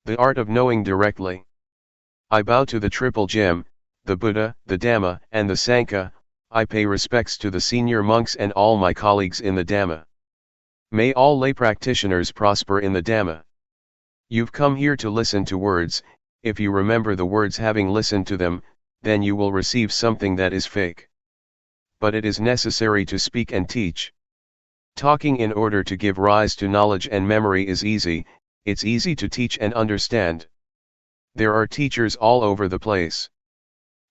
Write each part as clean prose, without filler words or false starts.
The art of knowing directly. I bow to the Triple Gem, the Buddha, the Dhamma, and the Sangha. I pay respects to the senior monks and all my colleagues in the Dhamma. May all lay practitioners prosper in the Dhamma. You've come here to listen to words. If you remember the words having listened to them, then you will receive something that is fake. But it is necessary to speak and teach. Talking in order to give rise to knowledge and memory is easy. It's easy to teach and understand. There are teachers all over the place.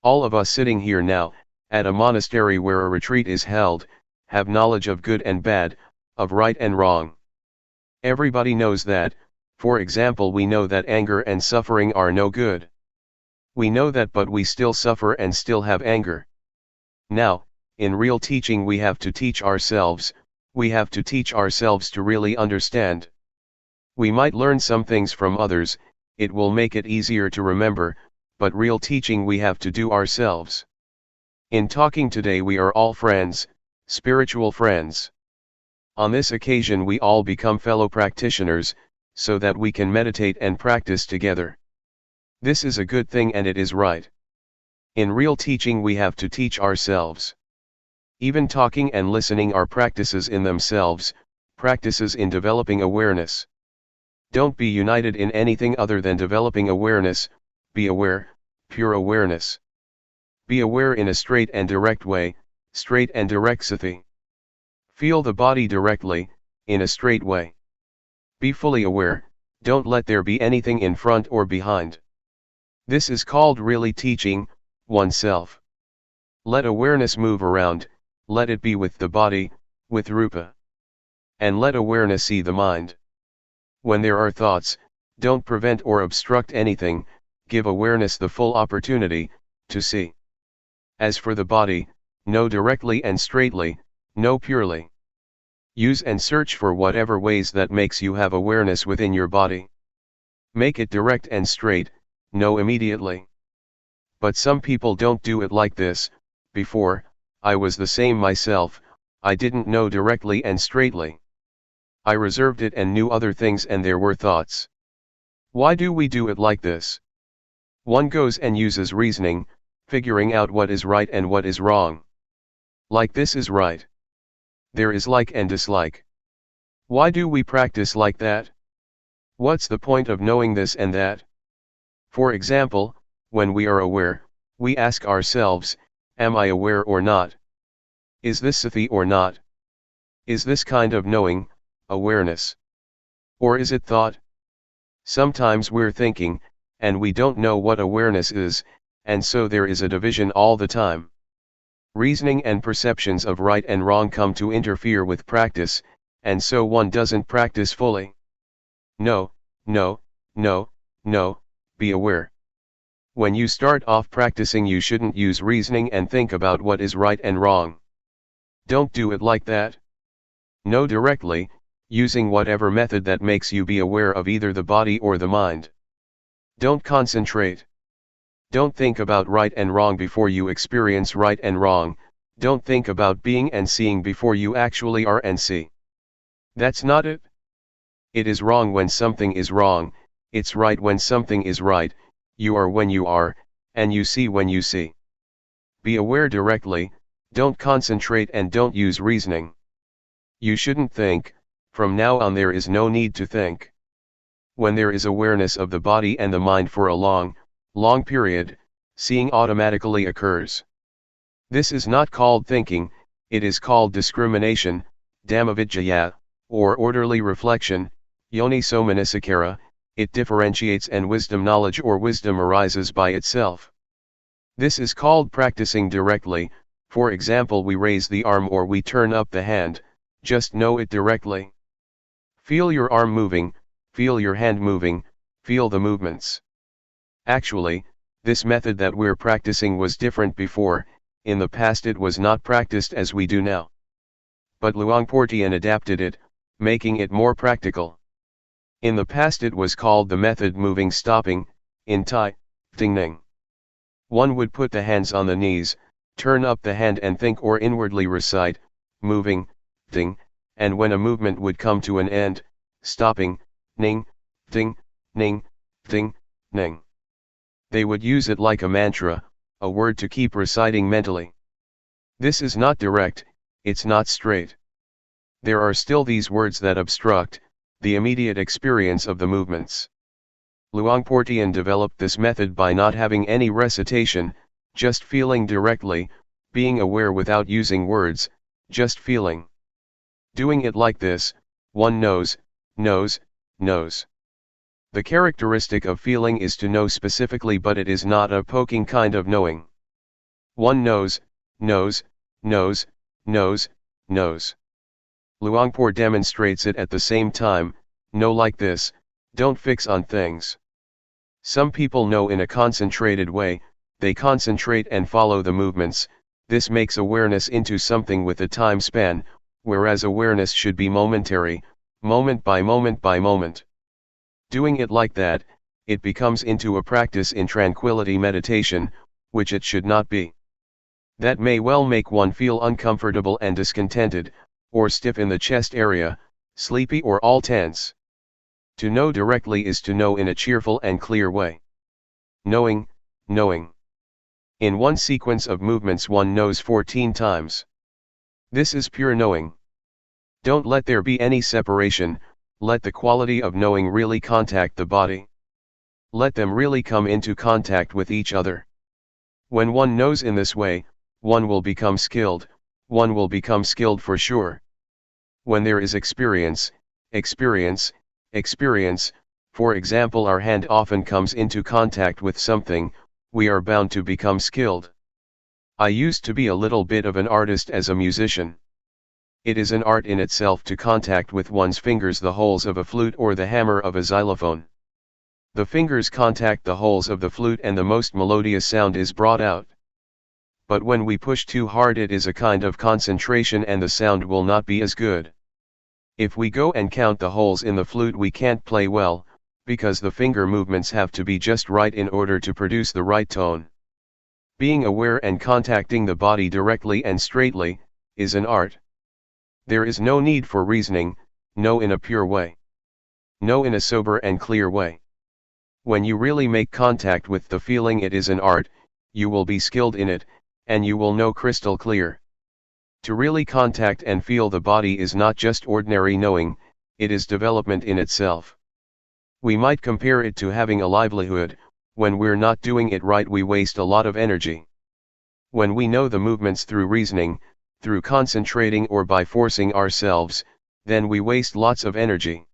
All of us sitting here now, at a monastery where a retreat is held, have knowledge of good and bad, of right and wrong. Everybody knows that. For example, we know that anger and suffering are no good. We know that, but we still suffer and still have anger. Now, in real teaching we have to teach ourselves, we have to teach ourselves to really understand. We might learn some things from others, it will make it easier to remember, but real teaching we have to do ourselves. In talking today we are all friends, spiritual friends. On this occasion we all become fellow practitioners, so that we can meditate and practice together. This is a good thing and it is right. In real teaching we have to teach ourselves. Even talking and listening are practices in themselves, practices in developing awareness. Don't be united in anything other than developing awareness. Be aware, pure awareness. Be aware in a straight and direct way, straight and direct sati. Feel the body directly, in a straight way. Be fully aware, don't let there be anything in front or behind. This is called really teaching oneself. Let awareness move around, let it be with the body, with rupa. And let awareness see the mind. When there are thoughts, don't prevent or obstruct anything, give awareness the full opportunity to see. As for the body, know directly and straightly, know purely. Use and search for whatever ways that makes you have awareness within your body. Make it direct and straight, know immediately. But some people don't do it like this. Before, I was the same myself, I didn't know directly and straightly. I reserved it and knew other things and there were thoughts. Why do we do it like this? One goes and uses reasoning, figuring out what is right and what is wrong. Like this is right. There is like and dislike. Why do we practice like that? What's the point of knowing this and that? For example, when we are aware, we ask ourselves, am I aware or not? Is this sati or not? Is this kind of knowing, awareness? Or is it thought? Sometimes we're thinking, and we don't know what awareness is, and so there is a division all the time. Reasoning and perceptions of right and wrong come to interfere with practice, and so one doesn't practice fully. No, no, no, no, be aware. When you start off practicing you shouldn't use reasoning and think about what is right and wrong. Don't do it like that. Know directly, using whatever method that makes you be aware of either the body or the mind. Don't concentrate. Don't think about right and wrong before you experience right and wrong, don't think about being and seeing before you actually are and see. That's not it. It is wrong when something is wrong, it's right when something is right, you are when you are, and you see when you see. Be aware directly, don't concentrate and don't use reasoning. You shouldn't think, from now on there is no need to think. When there is awareness of the body and the mind for a long period, seeing automatically occurs. This is not called thinking, it is called discrimination, Dhammavidyaya, or orderly reflection, Yoniso-manasikara, it differentiates and wisdom knowledge or wisdom arises by itself. This is called practicing directly, for example we raise the arm or we turn up the hand, Just know it directly. Feel your arm moving, feel your hand moving, feel the movements. Actually, this method that we're practicing was different before. In the past it was not practiced as we do now. But Luangpor Teean adapted it, making it more practical. In the past it was called the method moving stopping, in Thai, Ting Ning. One would put the hands on the knees, turn up the hand and think or inwardly recite, moving, ting, and when a movement would come to an end, stopping, ning, ting, ning, ting, ning. They would use it like a mantra, a word to keep reciting mentally. This is not direct, it's not straight. There are still these words that obstruct the immediate experience of the movements. Luangpor Teean developed this method by not having any recitation, just feeling directly, being aware without using words, just feeling. Doing it like this, one knows. The characteristic of feeling is to know specifically, but it is not a poking kind of knowing. One knows. Luangpor demonstrates it at the same time, know like this, don't fix on things. Some people know in a concentrated way, they concentrate and follow the movements, this makes awareness into something with a time span, whereas awareness should be momentary, moment by moment by moment. Doing it like that, it becomes into a practice in tranquility meditation, which it should not be. That may well make one feel uncomfortable and discontented, or stiff in the chest area, sleepy or all tense. To know directly is to know in a cheerful and clear way. Knowing. In one sequence of movements one knows 14 times. This is pure knowing. Don't let there be any separation, let the quality of knowing really contact the body. Let them really come into contact with each other. When one knows in this way, one will become skilled for sure. When there is experience, for example, our hand often comes into contact with something, we are bound to become skilled. I used to be a little bit of an artist as a musician. It is an art in itself to contact with one's fingers the holes of a flute or the hammer of a xylophone. The fingers contact the holes of the flute and the most melodious sound is brought out. But when we push too hard it is a kind of concentration and the sound will not be as good. If we go and count the holes in the flute we can't play well, because the finger movements have to be just right in order to produce the right tone. Being aware and contacting the body directly and straightly, is an art. There is no need for reasoning, know in a pure way. Know in a sober and clear way. When you really make contact with the feeling it is an art, you will be skilled in it, and you will know crystal clear. To really contact and feel the body is not just ordinary knowing, it is development in itself. We might compare it to having a livelihood. When we're not doing it right we waste a lot of energy. When we know the movements through reasoning, through concentrating or by forcing ourselves, then we waste lots of energy.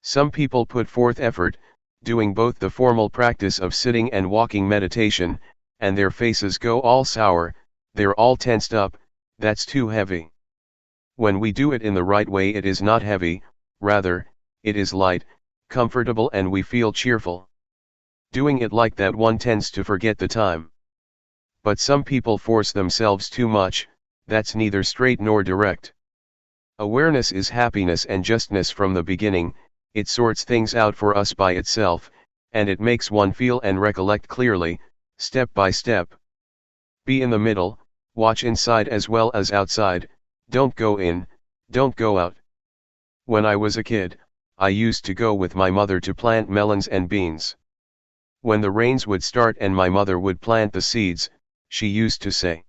Some people put forth effort, doing both the formal practice of sitting and walking meditation, and their faces go all sour, they're all tensed up, that's too heavy. When we do it in the right way it is not heavy, rather, it is light, comfortable and we feel cheerful. Doing it like that one tends to forget the time. But some people force themselves too much, that's neither straight nor direct. Awareness is happiness and justness from the beginning, it sorts things out for us by itself, and it makes one feel and recollect clearly, step by step. Be in the middle, watch inside as well as outside, don't go in, don't go out. When I was a kid, I used to go with my mother to plant melons and beans. When the rains would start and my mother would plant the seeds, she used to say,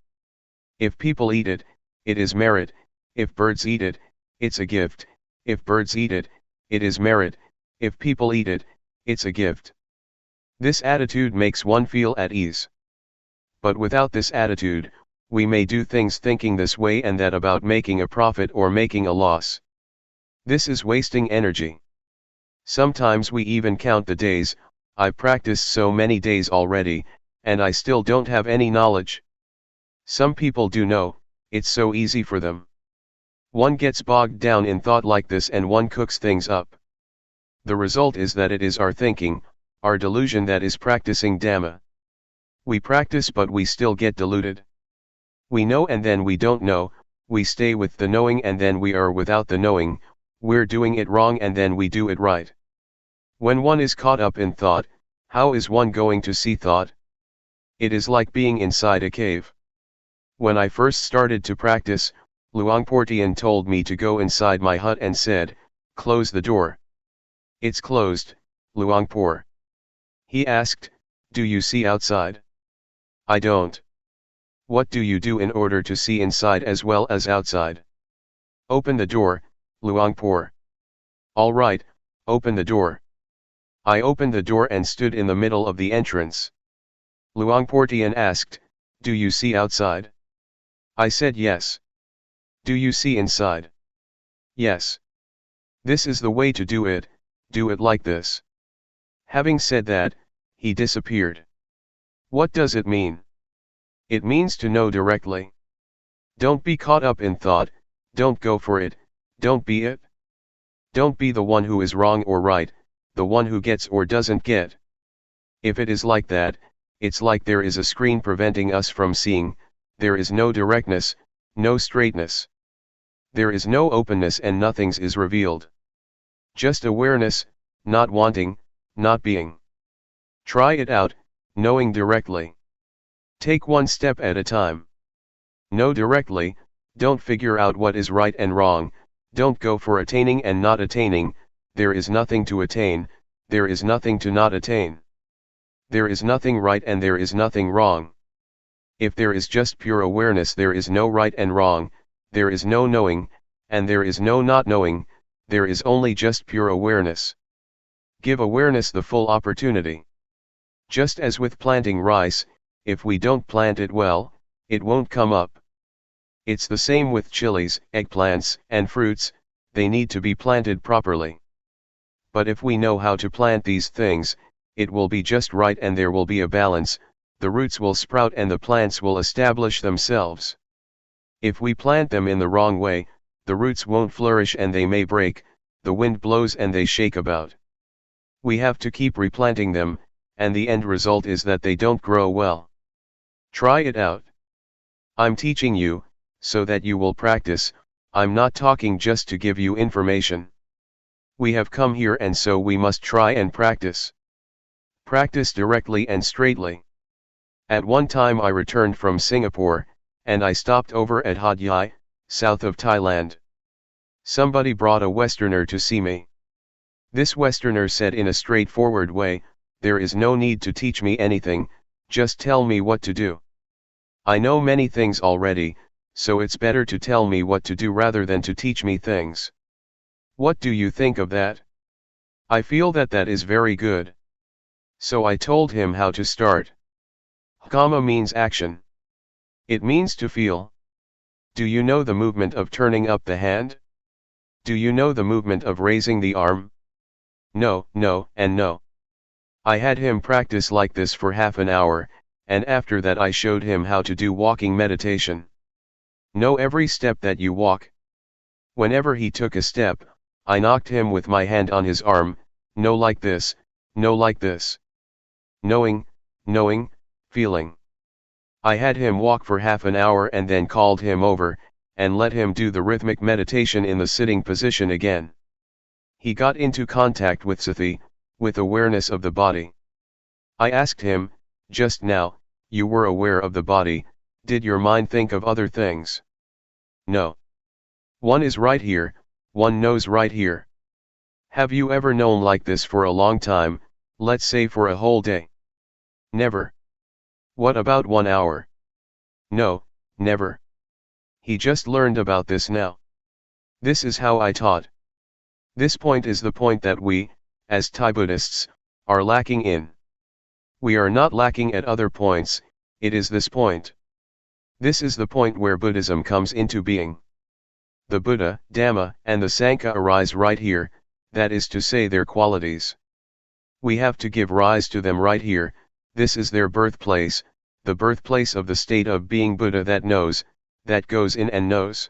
"If people eat it, it is merit, if birds eat it, it's a gift, if birds eat it, it is merit, if people eat it, it's a gift." This attitude makes one feel at ease. But without this attitude, we may do things thinking this way and that about making a profit or making a loss. This is wasting energy. Sometimes we even count the days, I've practiced so many days already, and I still don't have any knowledge. Some people do know, it's so easy for them. One gets bogged down in thought like this and one cooks things up. The result is that it is our thinking, our delusion that is practicing Dhamma. We practice but we still get deluded. We know and then we don't know, we stay with the knowing and then we are without the knowing, we're doing it wrong and then we do it right. When one is caught up in thought, how is one going to see thought? It is like being inside a cave. When I first started to practice, Luangpor Teean told me to go inside my hut and said, "Close the door." "It's closed, Luangpor." He asked, "Do you see outside?" "I don't." "What do you do in order to see inside as well as outside?" "Open the door, Luangpor." "All right, open the door." I opened the door and stood in the middle of the entrance. Luangpor Teean asked, "Do you see outside?" I said yes. "Do you see inside?" "Yes." "This is the way to do it like this." Having said that, he disappeared. What does it mean? It means to know directly. Don't be caught up in thought, don't go for it, don't be it. Don't be the one who is wrong or right, the one who gets or doesn't get. If it is like that, it's like there is a screen preventing us from seeing, there is no directness, no straightness. There is no openness and nothing is revealed. Just awareness, not wanting, not being. Try it out, knowing directly. Take one step at a time. Know directly, don't figure out what is right and wrong, don't go for attaining and not attaining, there is nothing to attain, there is nothing to not attain. There is nothing right and there is nothing wrong. If there is just pure awareness, there is no right and wrong, there is no knowing, and there is no not knowing, there is only just pure awareness. Give awareness the full opportunity. Just as with planting rice, if we don't plant it well, it won't come up. It's the same with chilies, eggplants, and fruits, they need to be planted properly. But if we know how to plant these things, it will be just right and there will be a balance, the roots will sprout and the plants will establish themselves. If we plant them in the wrong way, the roots won't flourish and they may break, the wind blows and they shake about. We have to keep replanting them, and the end result is that they don't grow well. Try it out. I'm teaching you, so that you will practice, I'm not talking just to give you information. We have come here and so we must try and practice. Practice directly and straightly. At one time I returned from Singapore, and I stopped over at Hat Yai, south of Thailand. Somebody brought a Westerner to see me. This Westerner said in a straightforward way, "There is no need to teach me anything, just tell me what to do. I know many things already, so it's better to tell me what to do rather than to teach me things." What do you think of that? I feel that that is very good. So I told him how to start. Kamma means action. It means to feel. Do you know the movement of turning up the hand? Do you know the movement of raising the arm? No, no, and no. I had him practice like this for half an hour, and after that I showed him how to do walking meditation. Know every step that you walk. Whenever he took a step, I knocked him with my hand on his arm, no like this, no like this. Knowing, knowing, feeling. I had him walk for half an hour and then called him over, and let him do the rhythmic meditation in the sitting position again. He got into contact with sati, with awareness of the body. I asked him, "Just now, you were aware of the body, did your mind think of other things?" No. One is right here, one knows right here. Have you ever known like this for a long time, let's say for a whole day? Never. What about 1 hour? No, never. He just learned about this now. This is how I taught. This point is the point that we, as Thai Buddhists, are lacking in. We are not lacking at other points, it is this point. This is the point where Buddhism comes into being. The Buddha, Dhamma, and the Sangha arise right here, that is to say their qualities. We have to give rise to them right here, this is their birthplace, the birthplace of the state of being Buddha that knows, that goes in and knows.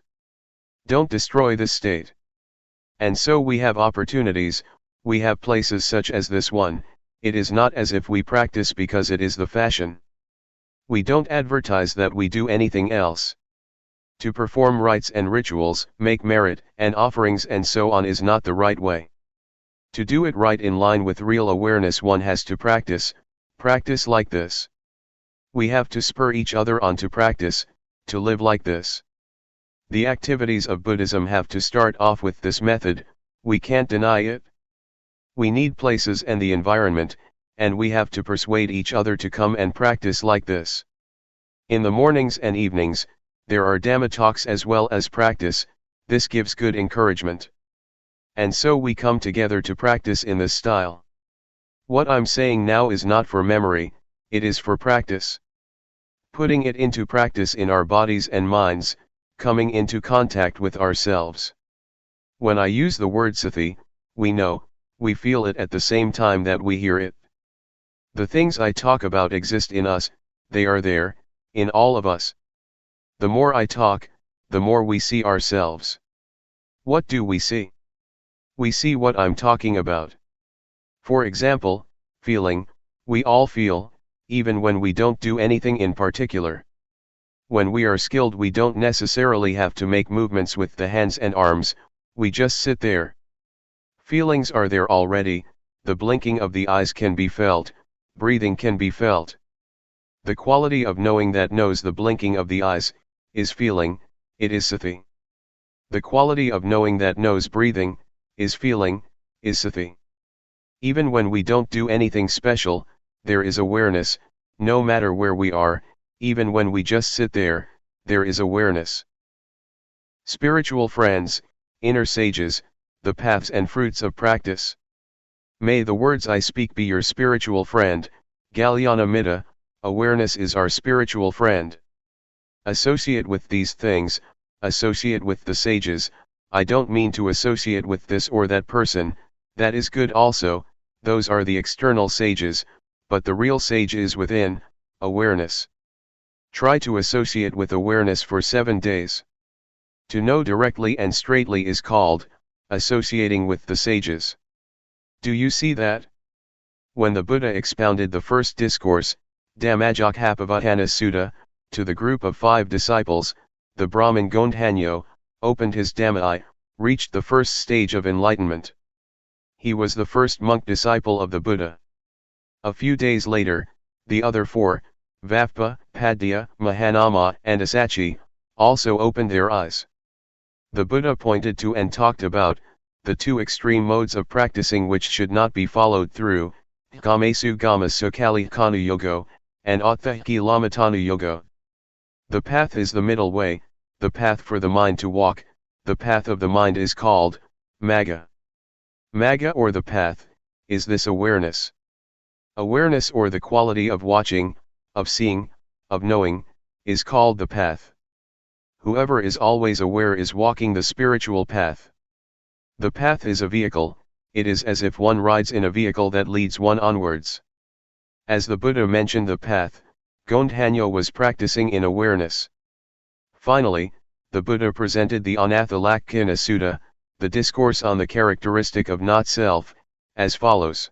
Don't destroy this state. And so we have opportunities, we have places such as this one. It is not as if we practice because it is the fashion. We don't advertise that we do anything else. To perform rites and rituals, make merit and offerings and so on is not the right way. To do it right in line with real awareness, one has to practice like this. We have to spur each other on to practice, to live like this. The activities of Buddhism have to start off with this method, we can't deny it. We need places and the environment, and we have to persuade each other to come and practice like this. In the mornings and evenings, there are Dhamma talks as well as practice, this gives good encouragement. And so we come together to practice in this style. What I'm saying now is not for memory, it is for practice. Putting it into practice in our bodies and minds, coming into contact with ourselves. When I use the word sati, we know, we feel it at the same time that we hear it. The things I talk about exist in us, they are there, in all of us. The more I talk, the more we see ourselves. What do we see? We see what I'm talking about. For example, feeling, we all feel, even when we don't do anything in particular. When we are skilled, we don't necessarily have to make movements with the hands and arms, we just sit there. Feelings are there already, the blinking of the eyes can be felt, breathing can be felt. The quality of knowing that knows the blinking of the eyes, is feeling, it is sati. The quality of knowing that knows breathing, is feeling, is sati. Even when we don't do anything special, there is awareness, no matter where we are, even when we just sit there, there is awareness. Spiritual friends, inner sages, the paths and fruits of practice. May the words I speak be your spiritual friend, Galyana Mitta, awareness is our spiritual friend. Associate with these things, associate with the sages, I don't mean to associate with this or that person, that is good also, those are the external sages, but the real sage is within, awareness. Try to associate with awareness for 7 days. To know directly and straightly is called, associating with the sages. Do you see that? When the Buddha expounded the first discourse, Dhammajjokhappavatthana Sutta, to the group of 5 disciples, the Brahmin Gondhanyo, opened his Dhamma eye, reached the first stage of enlightenment. He was the first monk disciple of the Buddha. A few days later, the other 4, Vappa, Padya, Mahanama and Asachi, also opened their eyes. The Buddha pointed to and talked about, the 2 extreme modes of practicing which should not be followed through, Gamesu Gama Sukali Kanu Yogo, and Athahiki Lamatanu Yogo. The path is the middle way, the path for the mind to walk, the path of the mind is called, Magga. Magga or the path, is this awareness. Awareness or the quality of watching, of seeing, of knowing, is called the path. Whoever is always aware is walking the spiritual path. The path is a vehicle, it is as if one rides in a vehicle that leads one onwards. As the Buddha mentioned the path, Gondhanyo was practicing in awareness. Finally, the Buddha presented the Anathalakkhana Sutta, the discourse on the characteristic of not-self, as follows.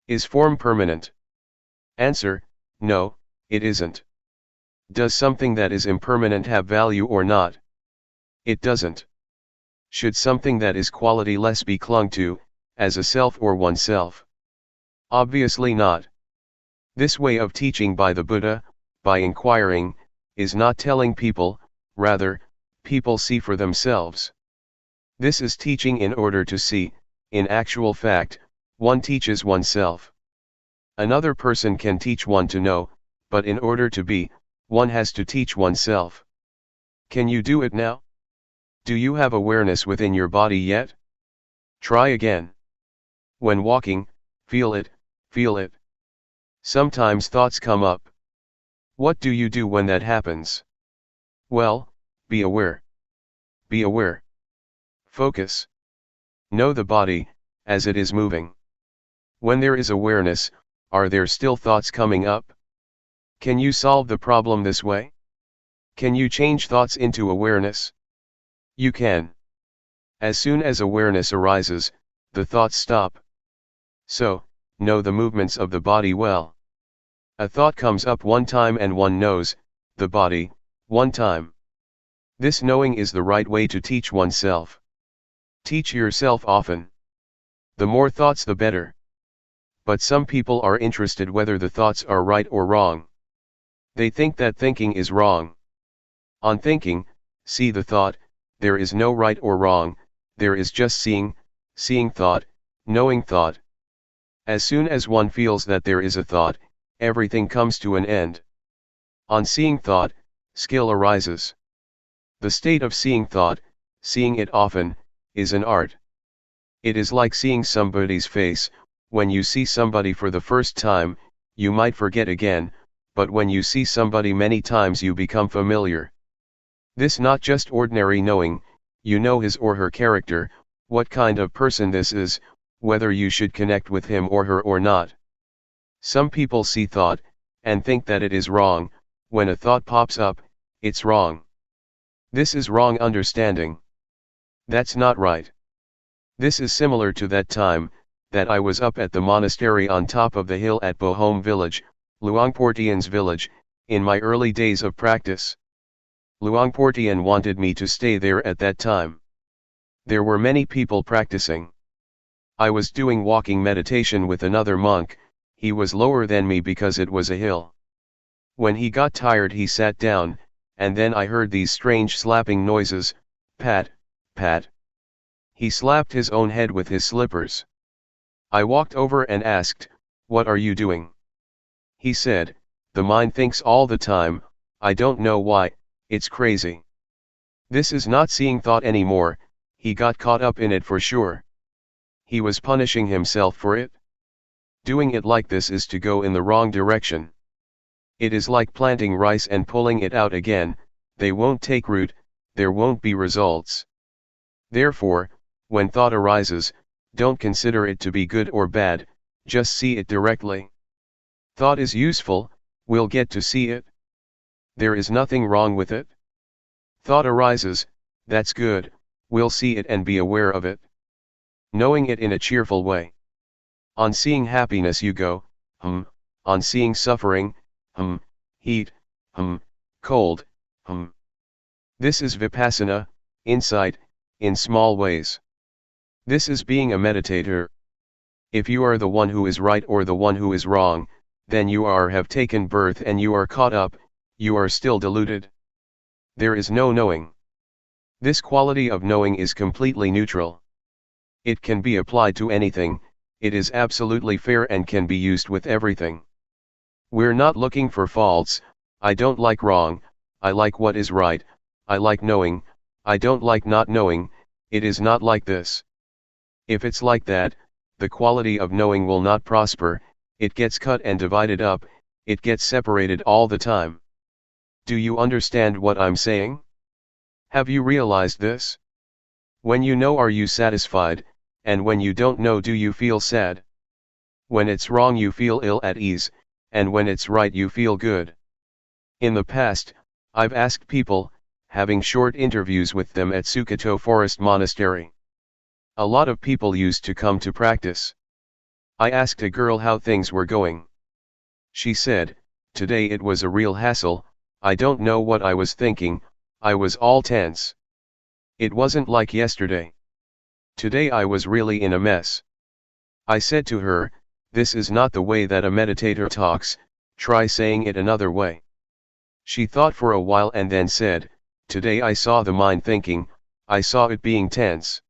Is form permanent? Answer, no, it isn't. Does something that is impermanent have value or not? It doesn't. Should something that is quality-less be clung to, as a self or oneself? Obviously not. This way of teaching by the Buddha, by inquiring, is not telling people, rather, people see for themselves. This is teaching in order to see, in actual fact, one teaches oneself. Another person can teach one to know, but in order to be, one has to teach oneself. Can you do it now? Do you have awareness within your body yet? Try again. When walking, feel it, feel it. Sometimes thoughts come up. What do you do when that happens? Well, be aware. Be aware. Focus. Know the body, as it is moving. When there is awareness, are there still thoughts coming up? Can you solve the problem this way? Can you change thoughts into awareness? You can. As soon as awareness arises, the thoughts stop. So, know the movements of the body well. A thought comes up one time and one knows the body one time. This knowing is the right way to teach oneself. Teach yourself often. The more thoughts the better. But some people are interested whether the thoughts are right or wrong. They think that thinking is wrong. On thinking, see the thought, there is no right or wrong, there is just seeing thought, knowing thought. As soon as one feels that there is a thought, everything comes to an end. On seeing thought, skill arises. The state of seeing thought, seeing it often, is an art. It is like seeing somebody's face. When you see somebody for the first time, you might forget again, but when you see somebody many times you become familiar. This not just ordinary knowing, you know his or her character, what kind of person this is, whether you should connect with him or her or not. Some people see thought, and think that it is wrong. When a thought pops up, it's wrong. This is wrong understanding. That's not right. This is similar to that time that I was up at the monastery on top of the hill at Bohom village, Luangpor Teean's village, in my early days of practice. Luangpor Teean wanted me to stay there at that time. There were many people practicing. I was doing walking meditation with another monk. He was lower than me because it was a hill. When he got tired he sat down, and then I heard these strange slapping noises, pat, pat. He slapped his own head with his slippers. I walked over and asked, "What are you doing?" He said, "The mind thinks all the time, I don't know why, it's crazy." This is not seeing thought anymore, he got caught up in it for sure. He was punishing himself for it. Doing it like this is to go in the wrong direction. It is like planting rice and pulling it out again, they won't take root, there won't be results. Therefore, when thought arises, don't consider it to be good or bad, just see it directly. Thought is useful, we'll get to see it. There is nothing wrong with it. Thought arises, that's good, we'll see it and be aware of it. Knowing it in a cheerful way. On seeing happiness you go, on seeing suffering, heat, cold, This is Vipassana, insight, in small ways. This is being a meditator. If you are the one who is right or the one who is wrong, then you have taken birth and you are caught up, you are still deluded. There is no knowing. This quality of knowing is completely neutral. It can be applied to anything, it is absolutely fair and can be used with everything. We're not looking for faults, I don't like wrong, I like what is right, I like knowing, I don't like not knowing, it is not like this. If it's like that, the quality of knowing will not prosper, it gets cut and divided up, it gets separated all the time. Do you understand what I'm saying? Have you realized this? When you know, are you satisfied, and when you don't know, do you feel sad? When it's wrong you feel ill at ease, and when it's right you feel good. In the past, I've asked people, having short interviews with them at Sukato Forest Monastery. A lot of people used to come to practice. I asked a girl how things were going. She said, "Today it was a real hassle, I don't know what I was thinking, I was all tense. It wasn't like yesterday. Today I was really in a mess." I said to her, "This is not the way that a meditator talks, try saying it another way." She thought for a while and then said, "Today I saw the mind thinking, I saw it being tense."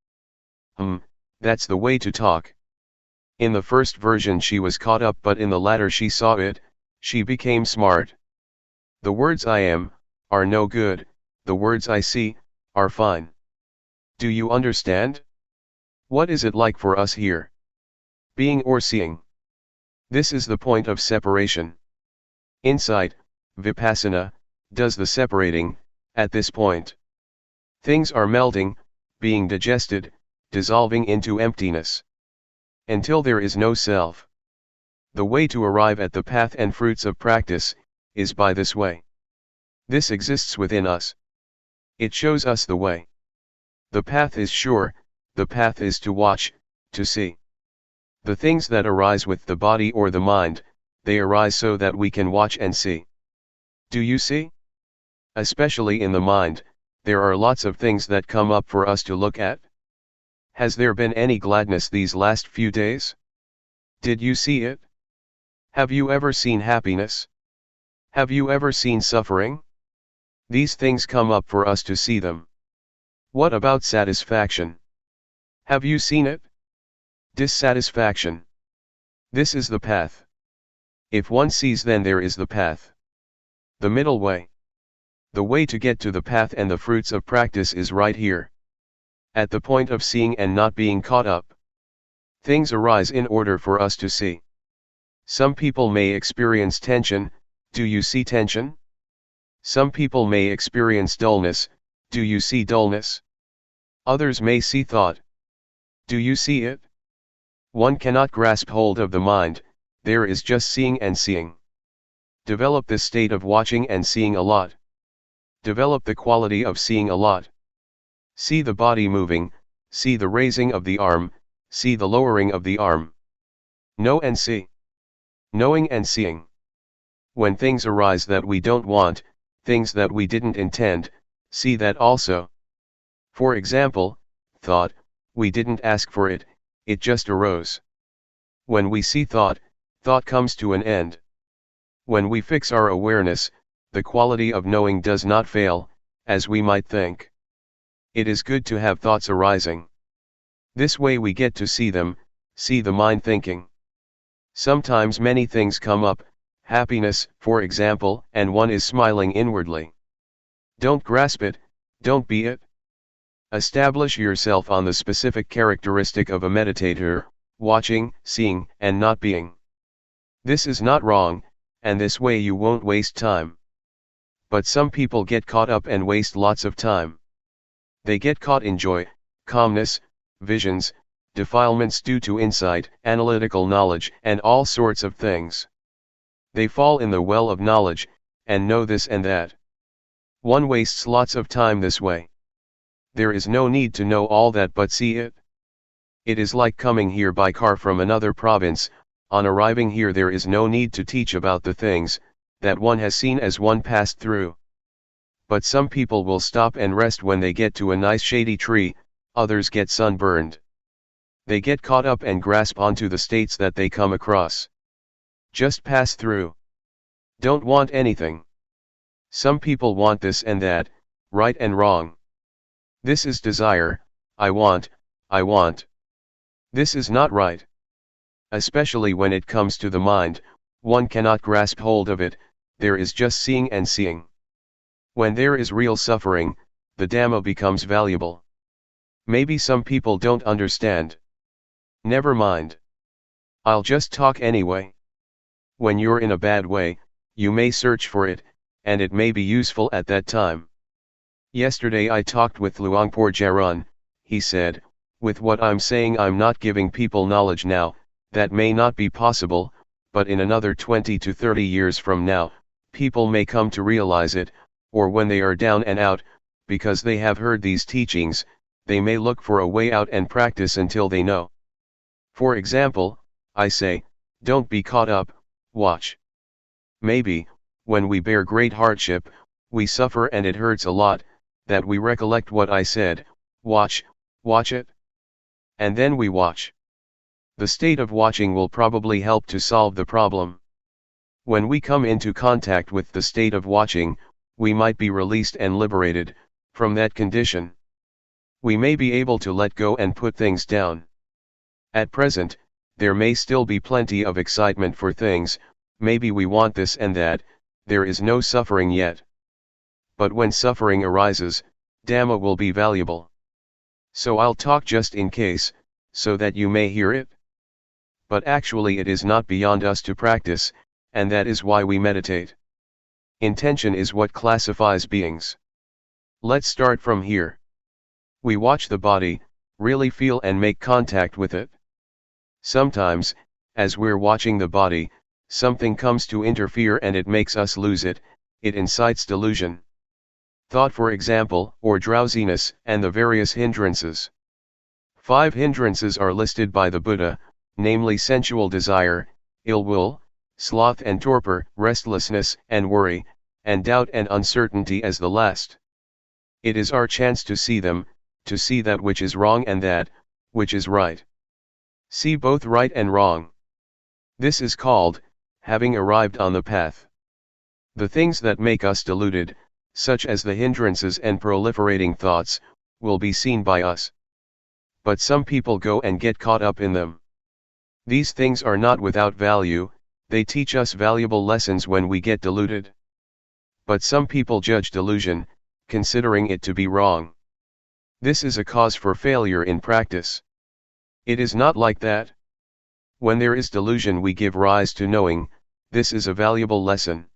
That's the way to talk. In the first version she was caught up, but in the latter she saw it, she became smart. The words I am, are no good, the words I see, are fine. Do you understand? What is it like for us here? Being or seeing? This is the point of separation. Insight, Vipassana, does the separating, at this point. Things are melting, being digested, dissolving into emptiness. Until there is no self. The way to arrive at the path and fruits of practice, is by this way. This exists within us. It shows us the way. The path is sure, the path is to watch, to see. The things that arise with the body or the mind, they arise so that we can watch and see. Do you see? Especially in the mind, there are lots of things that come up for us to look at. Has there been any gladness these last few days? Did you see it? Have you ever seen happiness? Have you ever seen suffering? These things come up for us to see them. What about satisfaction? Have you seen it? Dissatisfaction. This is the path. If one sees, then there is the path. The middle way. The way to get to the path and the fruits of practice is right here. At the point of seeing and not being caught up. Things arise in order for us to see. Some people may experience tension. Do you see tension? Some people may experience dullness. Do you see dullness? Others may see thought. Do you see it? One cannot grasp hold of the mind, there is just seeing and seeing. Develop this state of watching and seeing a lot. Develop the quality of seeing a lot. See the body moving, see the raising of the arm, see the lowering of the arm. Know and see. Knowing and seeing. When things arise that we don't want, things that we didn't intend, see that also. For example, thought, we didn't ask for it, it just arose. When we see thought, thought comes to an end. When we fix our awareness, the quality of knowing does not fail, as we might think. It is good to have thoughts arising. This way we get to see them, see the mind thinking. Sometimes many things come up, happiness, for example, and one is smiling inwardly. Don't grasp it, don't be it. Establish yourself on the specific characteristic of a meditator, watching, seeing, and not being. This is not wrong, and this way you won't waste time. But some people get caught up and waste lots of time. They get caught in joy, calmness, visions, defilements due to insight, analytical knowledge, and all sorts of things. They fall in the well of knowledge, and know this and that. One wastes lots of time this way. There is no need to know all that but see it. It is like coming here by car from another province. On arriving here there is no need to teach about the things that one has seen as one passed through. But some people will stop and rest when they get to a nice shady tree, others get sunburned. They get caught up and grasp onto the states that they come across. Just pass through. Don't want anything. Some people want this and that, right and wrong. This is desire, I want. This is not right. Especially when it comes to the mind, one cannot grasp hold of it, there is just seeing and seeing. When there is real suffering, the Dhamma becomes valuable. Maybe some people don't understand. Never mind. I'll just talk anyway. When you're in a bad way, you may search for it, and it may be useful at that time. Yesterday I talked with Luangpor Teean. He said, with what I'm saying I'm not giving people knowledge now, that may not be possible, but in another 20 to 30 years from now, people may come to realize it, or when they are down and out, because they have heard these teachings, they may look for a way out and practice until they know. For example, I say, don't be caught up, watch. Maybe, when we bear great hardship, we suffer and it hurts a lot, that we recollect what I said, watch it. And then we watch. The state of watching will probably help to solve the problem. When we come into contact with the state of watching, we might be released and liberated from that condition. We may be able to let go and put things down. At present, there may still be plenty of excitement for things, maybe we want this and that, there is no suffering yet. But when suffering arises, Dhamma will be valuable. So I'll talk just in case, so that you may hear it. But actually it is not beyond us to practice, and that is why we meditate. Intention is what classifies beings. Let's start from here. We watch the body, really feel and make contact with it. Sometimes, as we're watching the body, something comes to interfere and it makes us lose it, it incites delusion. thought for example, or drowsiness, and the various hindrances. 5 hindrances are listed by the Buddha, namely sensual desire, ill will, sloth and torpor, restlessness and worry, and doubt and uncertainty as the last. It is our chance to see them, to see that which is wrong and that which is right. See both right and wrong. This is called having arrived on the path. The things that make us deluded, such as the hindrances and proliferating thoughts, will be seen by us. But some people go and get caught up in them. These things are not without value, they teach us valuable lessons when we get deluded. But some people judge delusion, considering it to be wrong. This is a cause for failure in practice. It is not like that. When there is delusion we give rise to knowing, this is a valuable lesson.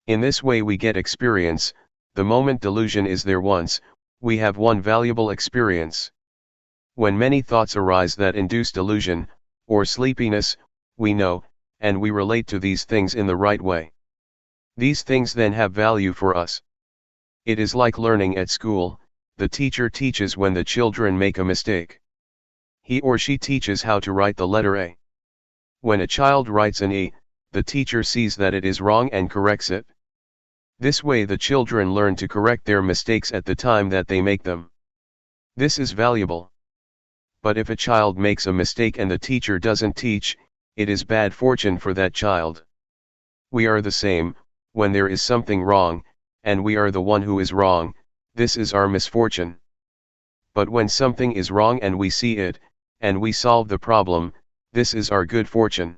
In this way we get experience, the moment delusion is there once, we have one valuable experience. When many thoughts arise that induce delusion, or sleepiness, we know, and we relate to these things in the right way. These things then have value for us. It is like learning at school, the teacher teaches when the children make a mistake. He or she teaches how to write the letter A. When a child writes an E, the teacher sees that it is wrong and corrects it. This way the children learn to correct their mistakes at the time that they make them. This is valuable. But if a child makes a mistake and the teacher doesn't teach, it is bad fortune for that child. We are the same, when there is something wrong, and we are the one who is wrong, this is our misfortune. But when something is wrong and we see it, and we solve the problem, this is our good fortune.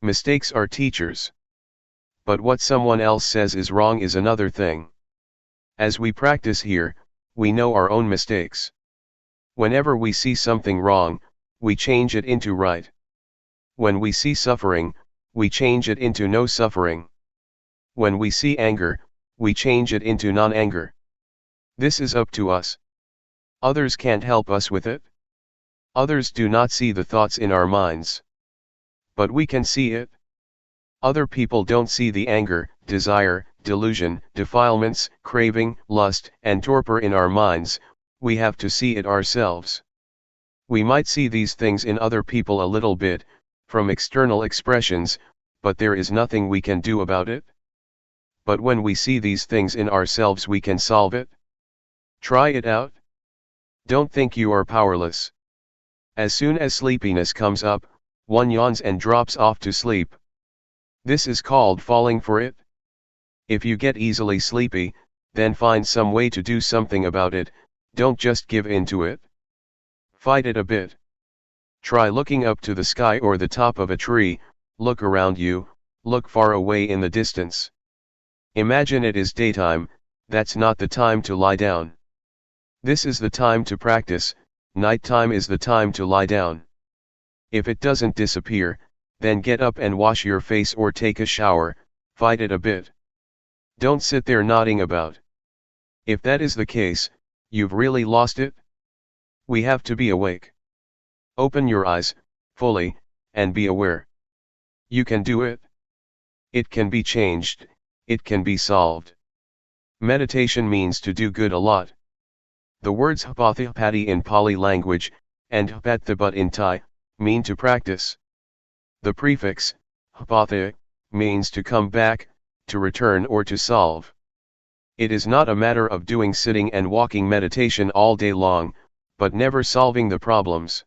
Mistakes are teachers. But what someone else says is wrong is another thing. As we practice here, we know our own mistakes. Whenever we see something wrong, we change it into right. When we see suffering, we change it into no suffering. When we see anger, we change it into non-anger. This is up to us. Others can't help us with it. Others do not see the thoughts in our minds. But we can see it. Other people don't see the anger, desire, delusion, defilements, craving, lust, and torpor in our minds, we have to see it ourselves. We might see these things in other people a little bit, from external expressions, but there is nothing we can do about it. But when we see these things in ourselves we can solve it. Try it out. Don't think you are powerless. As soon as sleepiness comes up, one yawns and drops off to sleep. This is called falling for it. If you get easily sleepy, then find some way to do something about it, don't just give in to it. Fight it a bit. Try looking up to the sky or the top of a tree, look around you, look far away in the distance. Imagine it is daytime, that's not the time to lie down. This is the time to practice, nighttime is the time to lie down. If it doesn't disappear, then get up and wash your face or take a shower, fight it a bit. Don't sit there nodding about. If that is the case, you've really lost it. We have to be awake. Open your eyes, fully, and be aware. You can do it. It can be changed, it can be solved. Meditation means to do good a lot. The words hapathipati in Pali language, and hapathipat in Thai, mean to practice. The prefix, hapatha, means to come back, to return or to solve. It is not a matter of doing sitting and walking meditation all day long, but never solving the problems.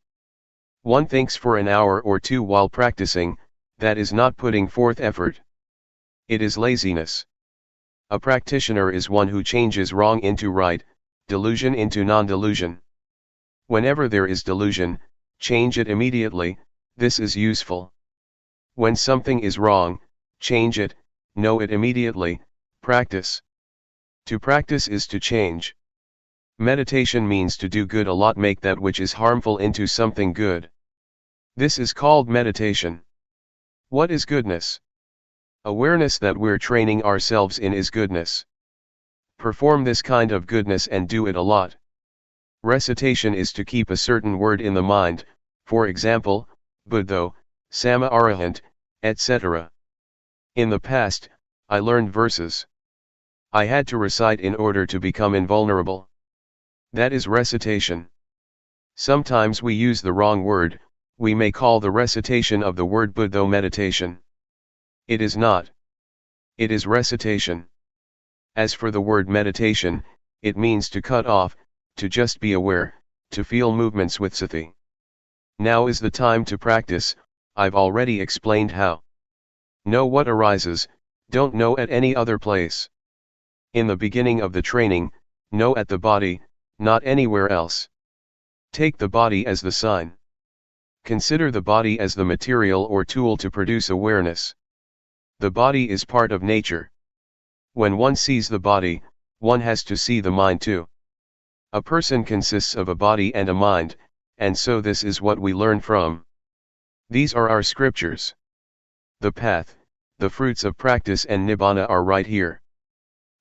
One thinks for an hour or two while practicing, that is not putting forth effort. It is laziness. A practitioner is one who changes wrong into right, delusion into non-delusion. Whenever there is delusion, change it immediately, this is useful. When something is wrong, change it, know it immediately, practice. To practice is to change. Meditation means to do good a lot, make that which is harmful into something good. This is called meditation. What is goodness? Awareness that we're training ourselves in is goodness. Perform this kind of goodness and do it a lot. Recitation is to keep a certain word in the mind, for example, Buddho, Sama Arahant, etc. In the past, I learned verses. I had to recite in order to become invulnerable. That is recitation. Sometimes we use the wrong word, we may call the recitation of the word Buddha meditation. It is not. It is recitation. As for the word meditation, it means to cut off, to just be aware, to feel movements with sati. Now is the time to practice. I've already explained how. Know what arises, don't know at any other place. In the beginning of the training, know at the body, not anywhere else. Take the body as the sign. Consider the body as the material or tool to produce awareness. The body is part of nature. When one sees the body, one has to see the mind too. A person consists of a body and a mind, and so this is what we learn from. These are our scriptures. The path, the fruits of practice and nibbana are right here.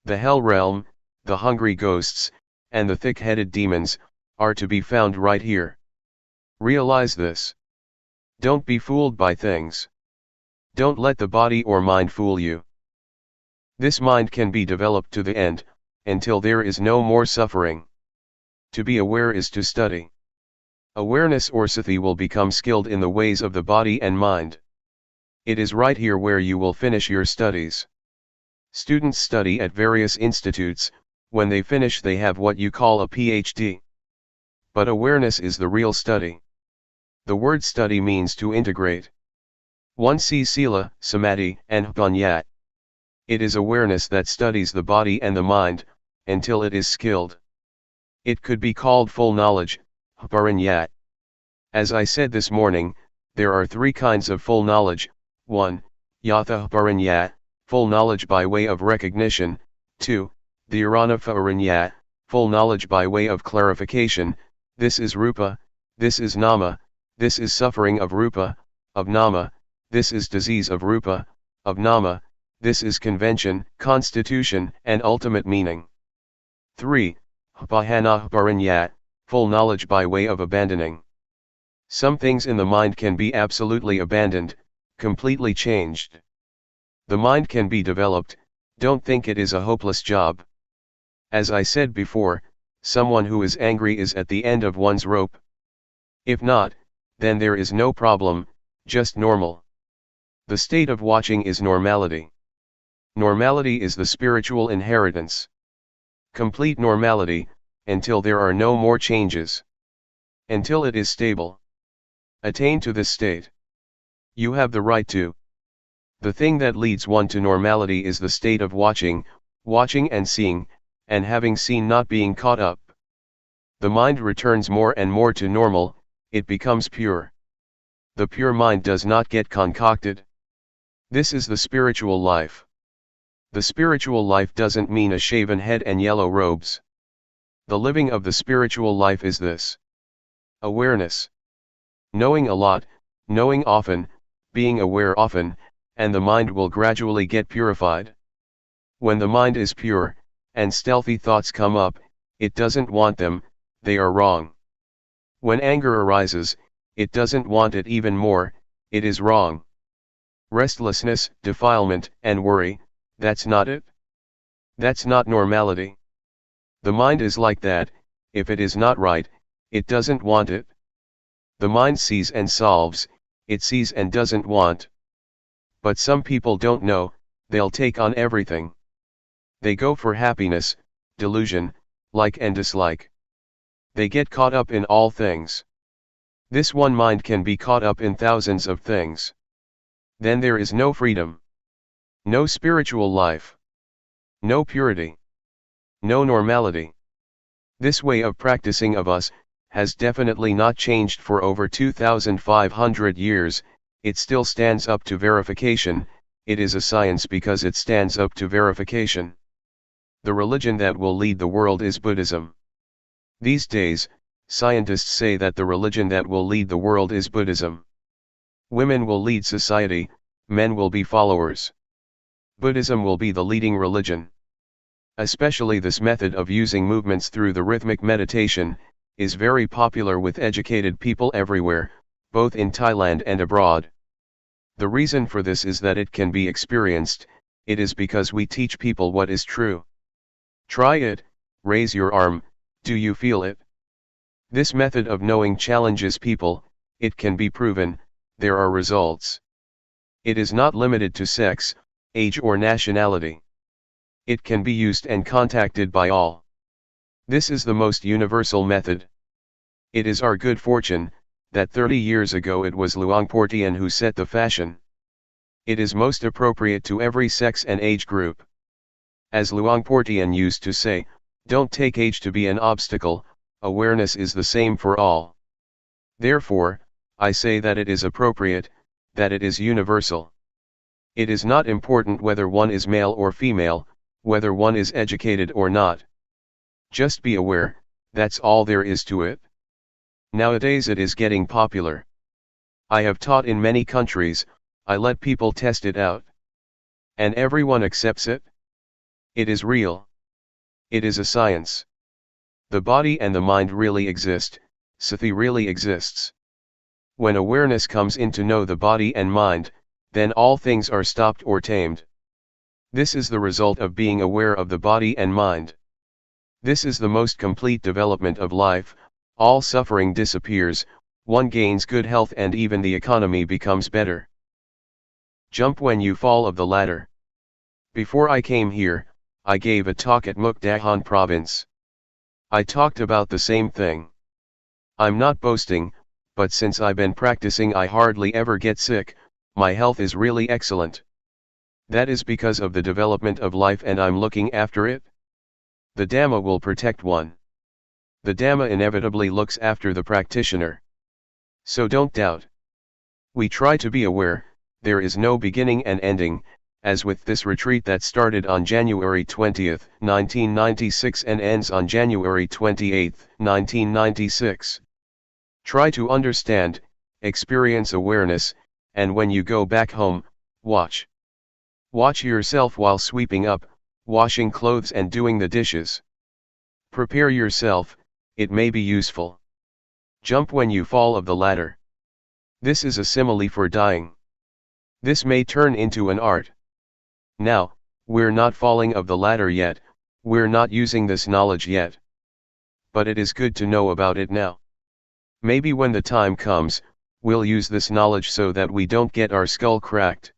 The hell realm, the hungry ghosts, and the thick-headed demons, are to be found right here. Realize this. Don't be fooled by things. Don't let the body or mind fool you. This mind can be developed to the end, until there is no more suffering. To be aware is to study. Awareness or sati will become skilled in the ways of the body and mind. It is right here where you will finish your studies. Students study at various institutes, when they finish they have what you call a PhD. But awareness is the real study. The word study means to integrate. One sees sila, samadhi, and panyat. It is awareness that studies the body and the mind, until it is skilled. It could be called full knowledge, parinyat. As I said this morning, there are three kinds of full knowledge. 1. Yatha parinyat, full knowledge by way of recognition. 2. Dhyana parinyat, full knowledge by way of clarification. This is rupa, this is nama, this is suffering of rupa, of nama, this is disease of rupa, of nama, this is convention, constitution, and ultimate meaning. 3. Pahana parinyat, full knowledge by way of abandoning. Some things in the mind can be absolutely abandoned, completely changed. The mind can be developed, don't think it is a hopeless job. As I said before, someone who is angry is at the end of one's rope. If not, then there is no problem, just normal. The state of watching is normality. Normality is the spiritual inheritance. Complete normality, until there are no more changes. Until it is stable. Attain to this state. You have the right to. The thing that leads one to normality is the state of watching, watching and seeing, and having seen not being caught up. The mind returns more and more to normal, it becomes pure. The pure mind does not get concocted. This is the spiritual life. The spiritual life doesn't mean a shaven head and yellow robes. The living of the spiritual life is this. Awareness. Knowing a lot, knowing often, being aware often, and the mind will gradually get purified. When the mind is pure, and stealthy thoughts come up, it doesn't want them, they are wrong. When anger arises, it doesn't want it even more, it is wrong. Restlessness, defilement, and worry, that's not it. That's not normality. The mind is like that, if it is not right, it doesn't want it. The mind sees and solves, it sees and doesn't want. But some people don't know, they'll take on everything. They go for happiness, delusion, like and dislike. They get caught up in all things. This one mind can be caught up in thousands of things. Then there is no freedom. No spiritual life. No purity. No normality. This way of practicing of us, has definitely not changed for over 2,500 years, it still stands up to verification, it is a science because it stands up to verification. The religion that will lead the world is Buddhism. These days, scientists say that the religion that will lead the world is Buddhism. Women will lead society, men will be followers. Buddhism will be the leading religion. Especially this method of using movements through the rhythmic meditation, is very popular with educated people everywhere, both in Thailand and abroad. The reason for this is that it can be experienced, it is because we teach people what is true. Try it, raise your arm, do you feel it? This method of knowing challenges people, it can be proven, there are results. It is not limited to sex, age or nationality. It can be used and contacted by all. This is the most universal method. It is our good fortune, that 30 years ago it was Luangpor Teean who set the fashion. It is most appropriate to every sex and age group. As Luangpor Teean used to say, don't take age to be an obstacle, awareness is the same for all. Therefore, I say that it is appropriate, that it is universal. It is not important whether one is male or female, whether one is educated or not. Just be aware, that's all there is to it. Nowadays it is getting popular. I have taught in many countries, I let people test it out. And everyone accepts it. It is real. It is a science. The body and the mind really exist, Sati really exists. When awareness comes in to know the body and mind, then all things are stopped or tamed. This is the result of being aware of the body and mind. This is the most complete development of life, all suffering disappears, one gains good health and even the economy becomes better. Jump when you fall of the ladder. Before I came here, I gave a talk at Mukdahan province. I talked about the same thing. I'm not boasting, but since I've been practicing I hardly ever get sick, my health is really excellent. That is because of the development of life and I'm looking after it. The Dhamma will protect one. The Dhamma inevitably looks after the practitioner. So don't doubt. We try to be aware, there is no beginning and ending, as with this retreat that started on January 20, 1996 and ends on January 28, 1996. Try to understand, experience awareness, and when you go back home, watch. Watch yourself while sweeping up, washing clothes and doing the dishes. Prepare yourself, it may be useful. Jump when you fall of the ladder. This is a simile for dying. This may turn into an art. Now, we're not falling of the ladder yet, we're not using this knowledge yet. But it is good to know about it now. Maybe when the time comes, we'll use this knowledge so that we don't get our skull cracked.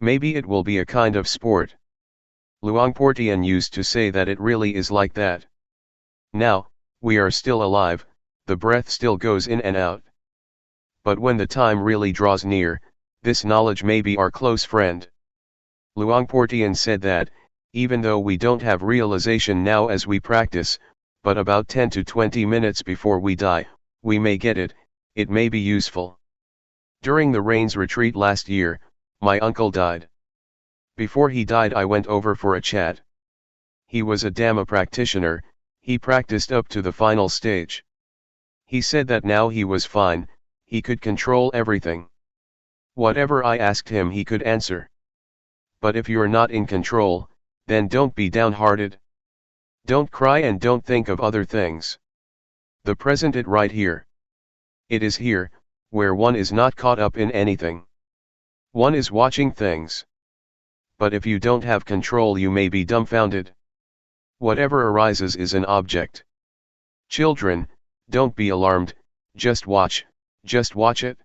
Maybe it will be a kind of sport. Luangpor Teean used to say that it really is like that. Now, we are still alive, the breath still goes in and out. But when the time really draws near, this knowledge may be our close friend. Luangpor Teean said that, even though we don't have realization now as we practice, but about 10 to 20 minutes before we die, we may get it, it may be useful. During the Rains retreat last year, my uncle died. Before he died I went over for a chat. He was a Dhamma practitioner, he practiced up to the final stage. He said that now he was fine, he could control everything. Whatever I asked him he could answer. But if you're not in control, then don't be downhearted. Don't cry and don't think of other things. The present it right here. It is here, where one is not caught up in anything. One is watching things. But if you don't have control you may be dumbfounded. Whatever arises is an object. Children, don't be alarmed, just watch it.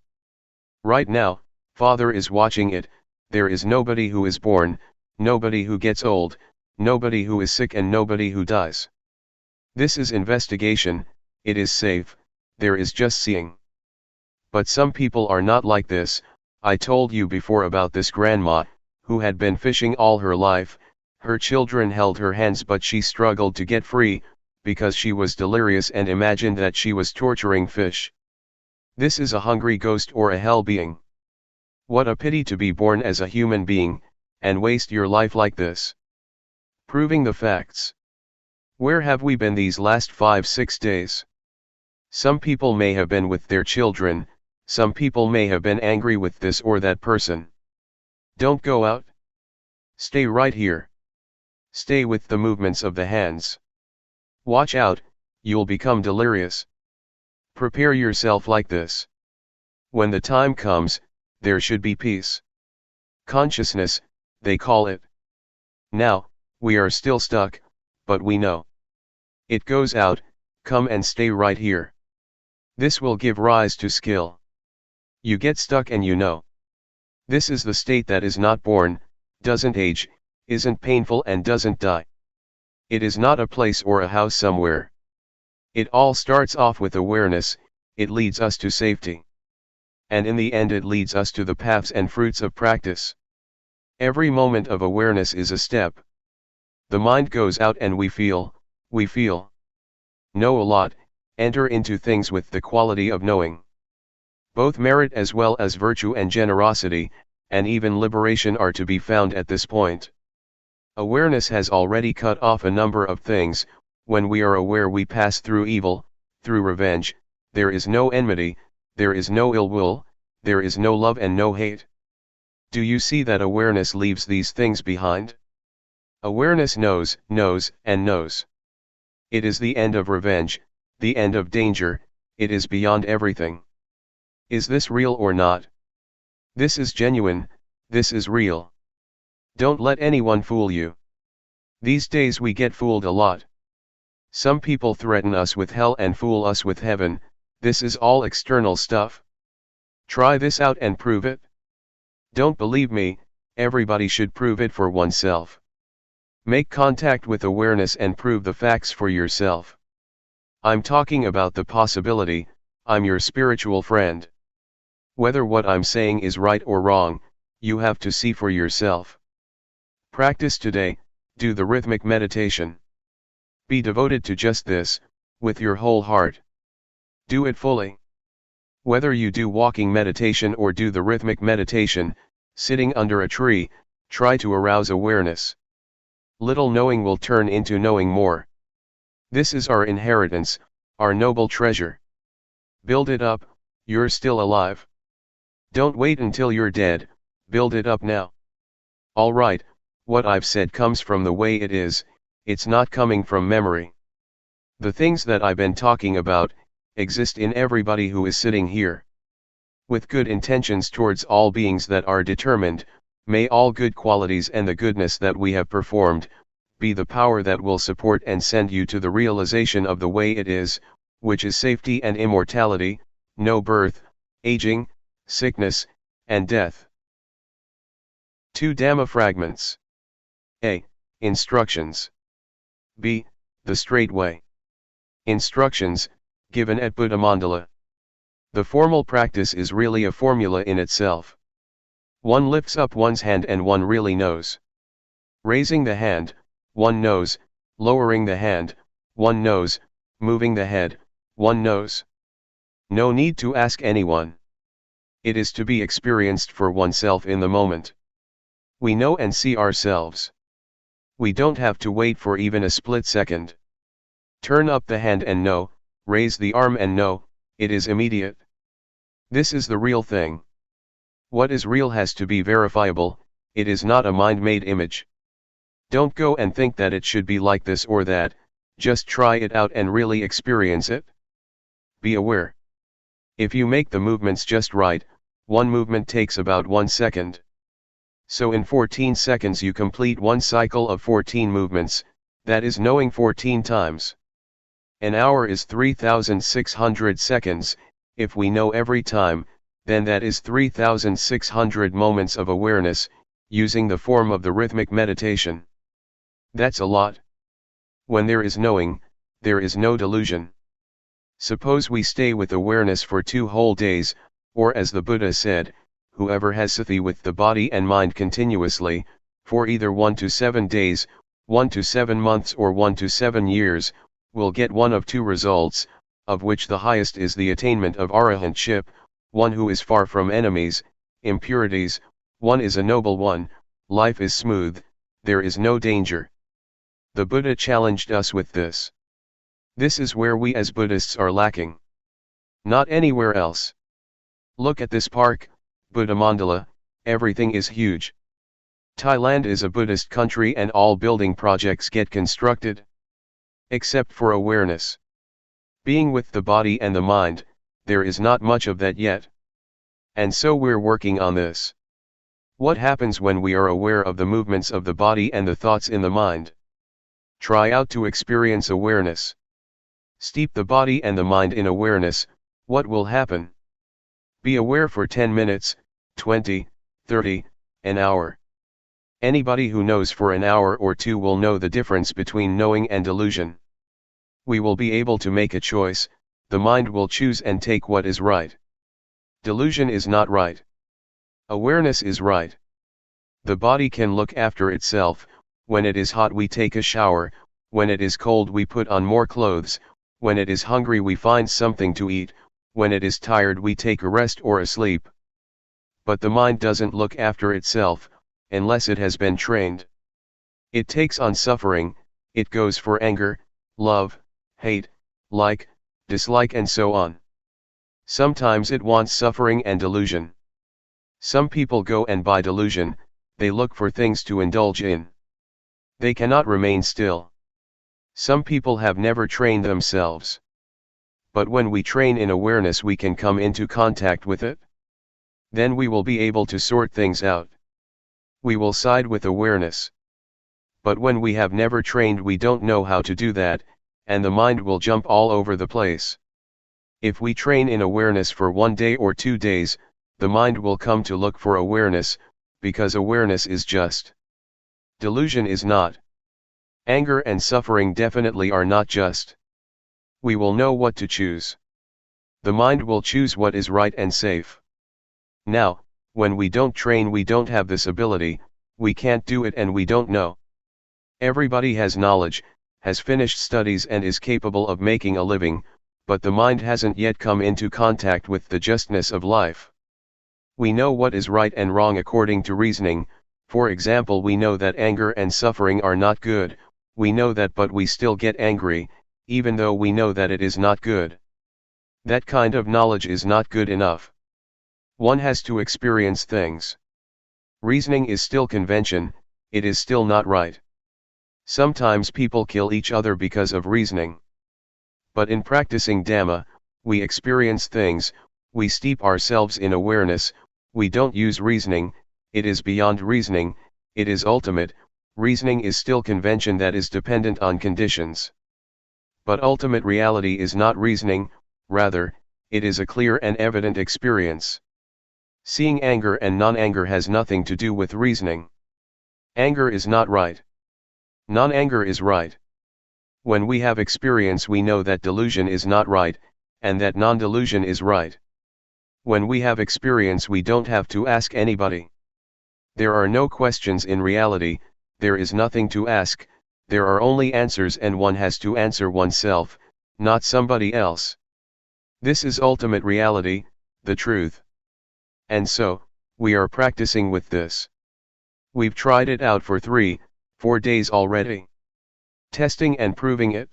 Right now, Father is watching it, there is nobody who is born, nobody who gets old, nobody who is sick and nobody who dies. This is investigation, it is safe, there is just seeing. But some people are not like this. I told you before about this grandma, who had been fishing all her life, her children held her hands but she struggled to get free, because she was delirious and imagined that she was torturing fish. This is a hungry ghost or a hell being. What a pity to be born as a human being, and waste your life like this. Proving the facts. Where have we been these last 5-6 days? Some people may have been with their children, some people may have been angry with this or that person. Don't go out. Stay right here. Stay with the movements of the hands. Watch out, you'll become delirious. Prepare yourself like this. When the time comes, there should be peace. Consciousness, they call it. Now, we are still stuck, but we know. It goes out, come and stay right here. This will give rise to skill. You get stuck and you know. This is the state that is not born, doesn't age, isn't painful and doesn't die. It is not a place or a house somewhere. It all starts off with awareness, it leads us to safety. And in the end it leads us to the paths and fruits of practice. Every moment of awareness is a step. The mind goes out and we feel. Know a lot, enter into things with the quality of knowing. Both merit as well as virtue and generosity, and even liberation are to be found at this point. Awareness has already cut off a number of things. When we are aware we pass through evil, through revenge, there is no enmity, there is no ill will, there is no love and no hate. Do you see that awareness leaves these things behind? Awareness knows, and knows. It is the end of revenge, the end of danger, it is beyond everything. Is this real or not? This is genuine, this is real. Don't let anyone fool you. These days we get fooled a lot. Some people threaten us with hell and fool us with heaven. This is all external stuff. Try this out and prove it. Don't believe me, everybody should prove it for oneself. Make contact with awareness and prove the facts for yourself. I'm talking about the possibility, I'm your spiritual friend. Whether what I'm saying is right or wrong, you have to see for yourself. Practice today, do the rhythmic meditation. Be devoted to just this, with your whole heart. Do it fully. Whether you do walking meditation or do the rhythmic meditation, sitting under a tree, try to arouse awareness. Little knowing will turn into knowing more. This is our inheritance, our noble treasure. Build it up, you're still alive. Don't wait until you're dead, build it up now. Alright, what I've said comes from the way it is, it's not coming from memory. The things that I've been talking about, exist in everybody who is sitting here. With good intentions towards all beings that are determined, may all good qualities and the goodness that we have performed, be the power that will support and send you to the realization of the way it is, which is safety and immortality, no birth, aging, sickness, and death. 2 Dhamma fragments. A. Instructions. B. The straight way. Instructions, given at Buddha Mandala. The formal practice is really a formula in itself. One lifts up one's hand and one really knows. Raising the hand, one knows, lowering the hand, one knows, moving the head, one knows. No need to ask anyone. It is to be experienced for oneself in the moment. We know and see ourselves. We don't have to wait for even a split second. Turn up the hand and know, raise the arm and know, it is immediate. This is the real thing. What is real has to be verifiable, it is not a mind-made image. Don't go and think that it should be like this or that, just try it out and really experience it. Be aware. If you make the movements just right, one movement takes about 1 second. So in 14 seconds you complete one cycle of 14 movements, that is knowing 14 times. An hour is 3,600 seconds, if we know every time, then that is 3,600 moments of awareness, using the form of the rhythmic meditation. That's a lot. When there is knowing, there is no delusion. Suppose we stay with awareness for 2 whole days, or as the Buddha said, whoever has sati with the body and mind continuously, for either 1 to 7 days, 1 to 7 months or 1 to 7 years, will get one of 2 results, of which the highest is the attainment of arahantship, one who is far from enemies, impurities, one is a noble one, life is smooth, there is no danger. The Buddha challenged us with this. This is where we as Buddhists are lacking. Not anywhere else. Look at this park, Buddha Mandala, everything is huge. Thailand is a Buddhist country and all building projects get constructed. Except for awareness. Being with the body and the mind, there is not much of that yet. And so we're working on this. What happens when we are aware of the movements of the body and the thoughts in the mind? Try out to experience awareness. Steep the body and the mind in awareness. What will happen? Be aware for 10 minutes, 20, 30, an hour. Anybody who knows for an hour or two will know the difference between knowing and delusion. We will be able to make a choice. The mind will choose and take what is right. Delusion is not right. Awareness is right. The body can look after itself. When it is hot we take a shower, when it is cold we put on more clothes, when it is hungry we find something to eat, when it is tired we take a rest or a sleep. But the mind doesn't look after itself, unless it has been trained. It takes on suffering, it goes for anger, love, hate, like, dislike and so on. Sometimes it wants suffering and delusion. Some people go and buy delusion, they look for things to indulge in. They cannot remain still. Some people have never trained themselves. But when we train in awareness we can come into contact with it. Then we will be able to sort things out. We will side with awareness. But when we have never trained we don't know how to do that, and the mind will jump all over the place. If we train in awareness for 1 day or 2 days, the mind will come to look for awareness, because awareness is just. Delusion is not. Anger and suffering definitely are not just. We will know what to choose. The mind will choose what is right and safe. Now, when we don't train we don't have this ability, we can't do it and we don't know. Everybody has knowledge, has finished studies and is capable of making a living, but the mind hasn't yet come into contact with the justness of life. We know what is right and wrong according to reasoning. For example, we know that anger and suffering are not good, we know that but we still get angry, even though we know that it is not good. That kind of knowledge is not good enough. One has to experience things. Reasoning is still convention, it is still not right. Sometimes people kill each other because of reasoning. But in practicing Dhamma, we experience things, we steep ourselves in awareness, we don't use reasoning, it is beyond reasoning, it is ultimate. Reasoning is still convention that is dependent on conditions. But ultimate reality is not reasoning, rather, it is a clear and evident experience. Seeing anger and non-anger has nothing to do with reasoning. Anger is not right. Non-anger is right. When we have experience we know that delusion is not right, and that non-delusion is right. When we have experience we don't have to ask anybody. There are no questions in reality, there is nothing to ask, there are only answers and one has to answer oneself, not somebody else. This is ultimate reality, the truth. And so, we are practicing with this. We've tried it out for 3-4 days already. Testing and proving it.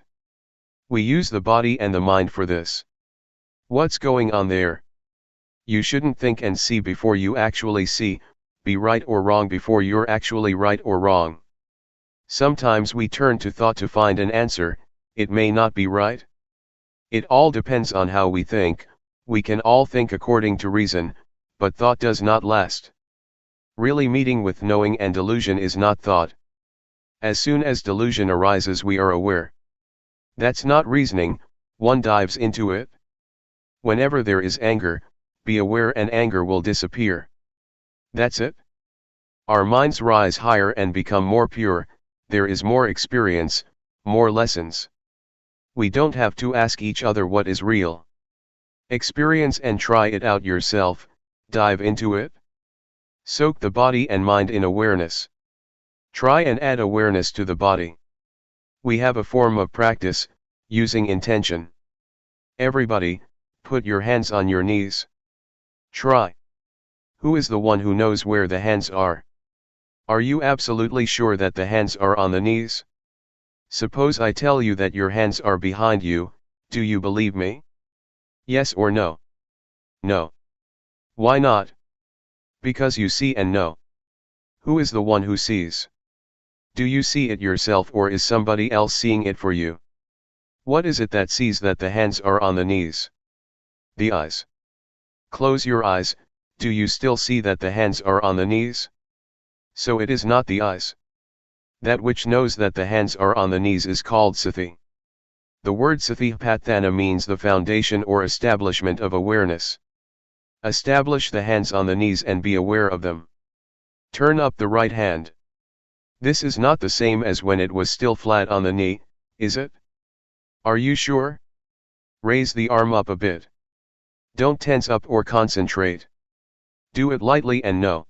We use the body and the mind for this. What's going on there? You shouldn't think and see before you actually see, be right or wrong before you're actually right or wrong. Sometimes we turn to thought to find an answer, it may not be right. It all depends on how we think. We can all think according to reason, but thought does not last. Really meeting with knowing and delusion is not thought. As soon as delusion arises we are aware. That's not reasoning, one dives into it. Whenever there is anger, be aware and anger will disappear. That's it. Our minds rise higher and become more pure, there is more experience, more lessons. We don't have to ask each other what is real. Experience and try it out yourself, dive into it. Soak the body and mind in awareness. Try and add awareness to the body. We have a form of practice, using intention. Everybody, put your hands on your knees. Try. Who is the one who knows where the hands are? Are you absolutely sure that the hands are on the knees? Suppose I tell you that your hands are behind you, do you believe me? Yes or no? No. Why not? Because you see and know. Who is the one who sees? Do you see it yourself or is somebody else seeing it for you? What is it that sees that the hands are on the knees? The eyes. Close your eyes, do you still see that the hands are on the knees? So it is not the eyes. That which knows that the hands are on the knees is called sati. The word satipatthana means the foundation or establishment of awareness. Establish the hands on the knees and be aware of them. Turn up the right hand. This is not the same as when it was still flat on the knee, is it? Are you sure? Raise the arm up a bit. Don't tense up or concentrate. Do it lightly and know.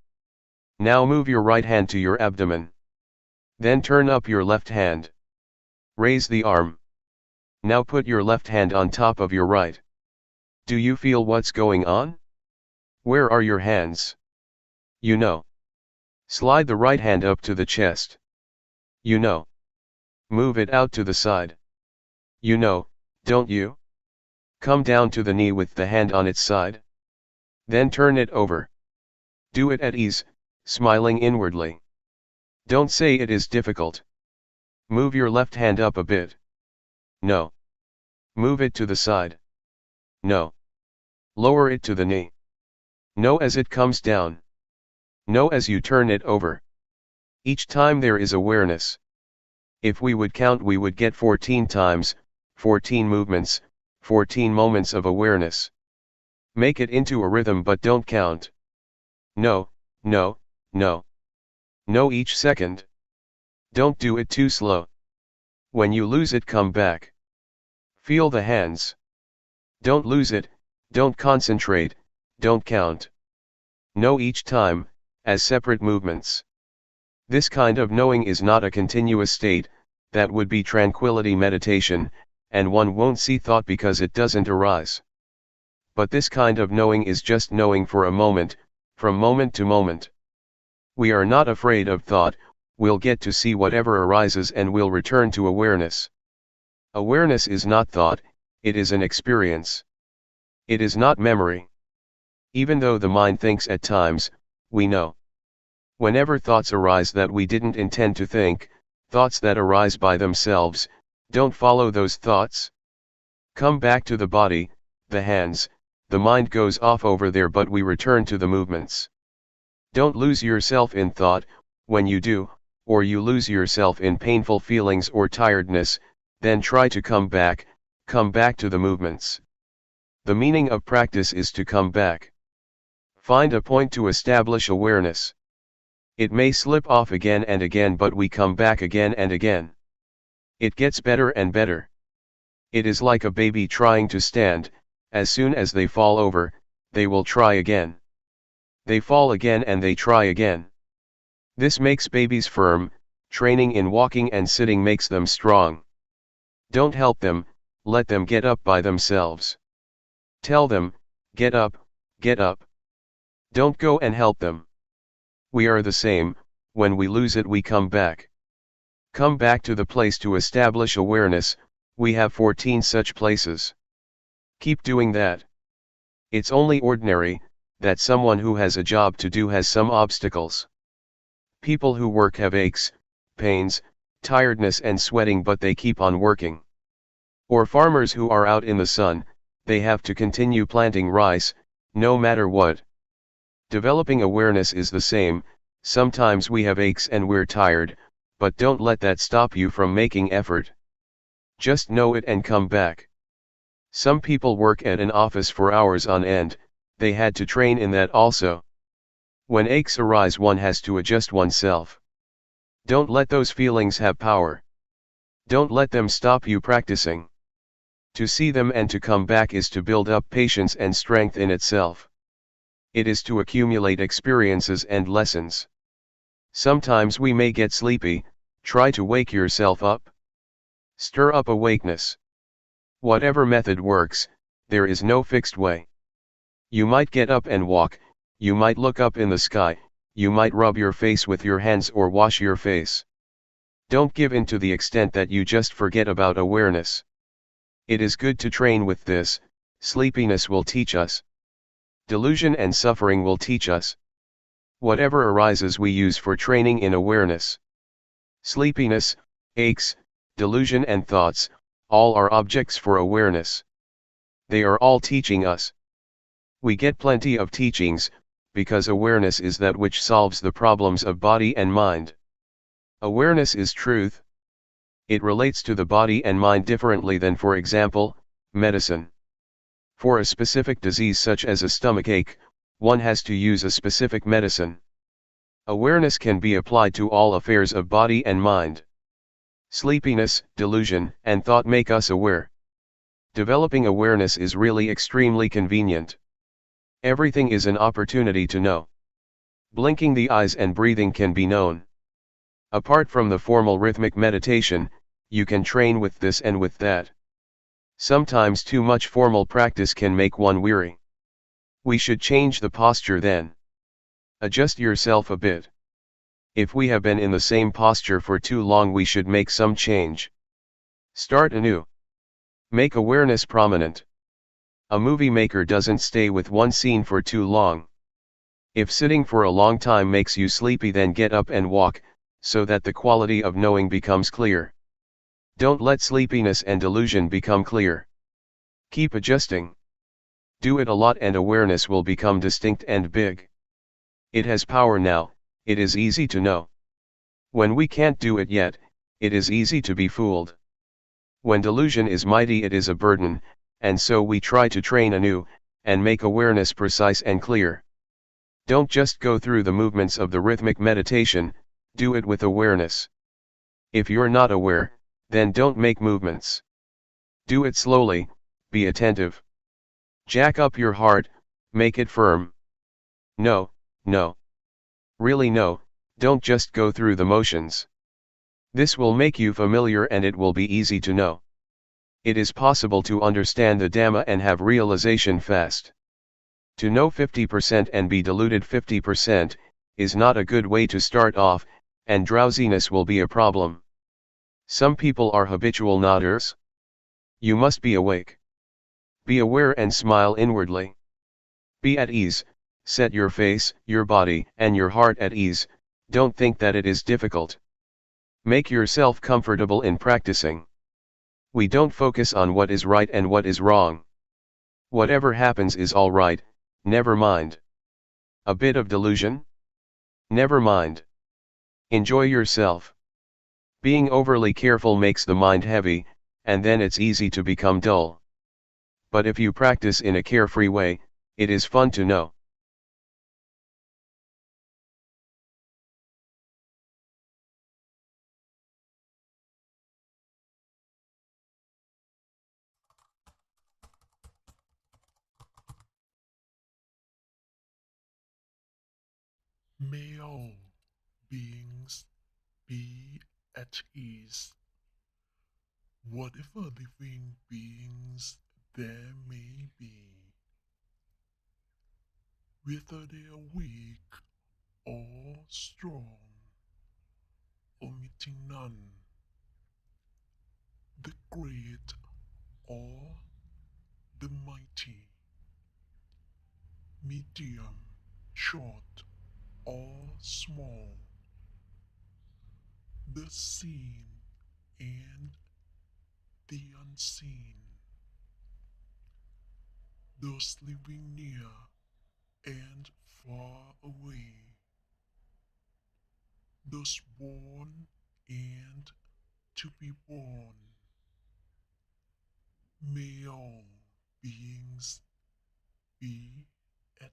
Now move your right hand to your abdomen. Then turn up your left hand. Raise the arm. Now put your left hand on top of your right. Do you feel what's going on? Where are your hands? You know. Slide the right hand up to the chest. You know. Move it out to the side. You know, don't you? Come down to the knee with the hand on its side. Then turn it over. Do it at ease, smiling inwardly. Don't say it is difficult. Move your left hand up a bit. No. Move it to the side. No. Lower it to the knee. No as it comes down. No as you turn it over. Each time there is awareness. If we would count, we would get 14 times, 14 movements, 14 moments of awareness. Make it into a rhythm but don't count. No, no, no. No each second. Don't do it too slow. When you lose it, come back. Feel the hands. Don't lose it, don't concentrate, don't count. Know each time, as separate movements. This kind of knowing is not a continuous state, that would be tranquility meditation, and one won't see thought because it doesn't arise. But this kind of knowing is just knowing for a moment, from moment to moment. We are not afraid of thought, we'll get to see whatever arises and we'll return to awareness. Awareness is not thought, it is an experience. It is not memory. Even though the mind thinks at times, we know. Whenever thoughts arise that we didn't intend to think, thoughts that arise by themselves, don't follow those thoughts. Come back to the body, the hands, the mind goes off over there but we return to the movements. Don't lose yourself in thought, when you do, or you lose yourself in painful feelings or tiredness, then try to come back to the movements. The meaning of practice is to come back. Find a point to establish awareness. It may slip off again and again but we come back again and again. It gets better and better. It is like a baby trying to stand, as soon as they fall over, they will try again. They fall again and they try again. This makes babies firm, training in walking and sitting makes them strong. Don't help them, let them get up by themselves. Tell them, get up, get up. Don't go and help them. We are the same, when we lose it we come back. Come back to the place to establish awareness, we have 14 such places. Keep doing that. It's only ordinary, that someone who has a job to do has some obstacles. People who work have aches, pains, tiredness and sweating but they keep on working. Or farmers who are out in the sun, they have to continue planting rice, no matter what. Developing awareness is the same, sometimes we have aches and we're tired, but don't let that stop you from making effort. Just know it and come back. Some people work at an office for hours on end, they had to train in that also. When aches arise one has to adjust oneself. Don't let those feelings have power. Don't let them stop you practicing. To see them and to come back is to build up patience and strength in itself. It is to accumulate experiences and lessons. Sometimes we may get sleepy, try to wake yourself up. Stir up awakeness. Whatever method works, there is no fixed way. You might get up and walk, you might look up in the sky, you might rub your face with your hands or wash your face. Don't give in to the extent that you just forget about awareness. It is good to train with this, sleepiness will teach us. Delusion and suffering will teach us. Whatever arises we use for training in awareness. Sleepiness, aches, delusion and thoughts, all are objects for awareness. They are all teaching us. We get plenty of teachings, because awareness is that which solves the problems of body and mind. Awareness is truth. It relates to the body and mind differently than, for example, medicine. For a specific disease such as a stomachache, one has to use a specific medicine. Awareness can be applied to all affairs of body and mind. Sleepiness, delusion, and thought make us aware. Developing awareness is really extremely convenient. Everything is an opportunity to know. Blinking the eyes and breathing can be known. Apart from the formal rhythmic meditation, you can train with this and with that. Sometimes too much formal practice can make one weary. We should change the posture then. Adjust yourself a bit. If we have been in the same posture for too long, we should make some change. Start anew. Make awareness prominent. A movie maker doesn't stay with one scene for too long. If sitting for a long time makes you sleepy, then get up and walk, so that the quality of knowing becomes clear. Don't let sleepiness and delusion become clear. Keep adjusting. Do it a lot and awareness will become distinct and big. It has power now, it is easy to know. When we can't do it yet, it is easy to be fooled. When delusion is mighty, it is a burden, and so we try to train anew, and make awareness precise and clear. Don't just go through the movements of the rhythmic meditation, do it with awareness. If you're not aware, then don't make movements. Do it slowly, be attentive. Jack up your heart, make it firm. No, no. Really no, don't just go through the motions. This will make you familiar and it will be easy to know. It is possible to understand the Dhamma and have realization fast. To know 50% and be deluded 50%, is not a good way to start off, and drowsiness will be a problem. Some people are habitual nodders. You must be awake. Be aware and smile inwardly. Be at ease, set your face, your body, and your heart at ease, don't think that it is difficult. Make yourself comfortable in practicing. We don't focus on what is right and what is wrong. Whatever happens is all right, never mind. A bit of delusion? Never mind. Enjoy yourself. Being overly careful makes the mind heavy, and then it's easy to become dull. But if you practice in a carefree way, it is fun to know. May all beings be at ease, whatever living beings there may be, whether they are weak or strong, omitting none, the great or the mighty, medium, short or small, the seen and the unseen, those living near and far away, those born and to be born. May all beings be at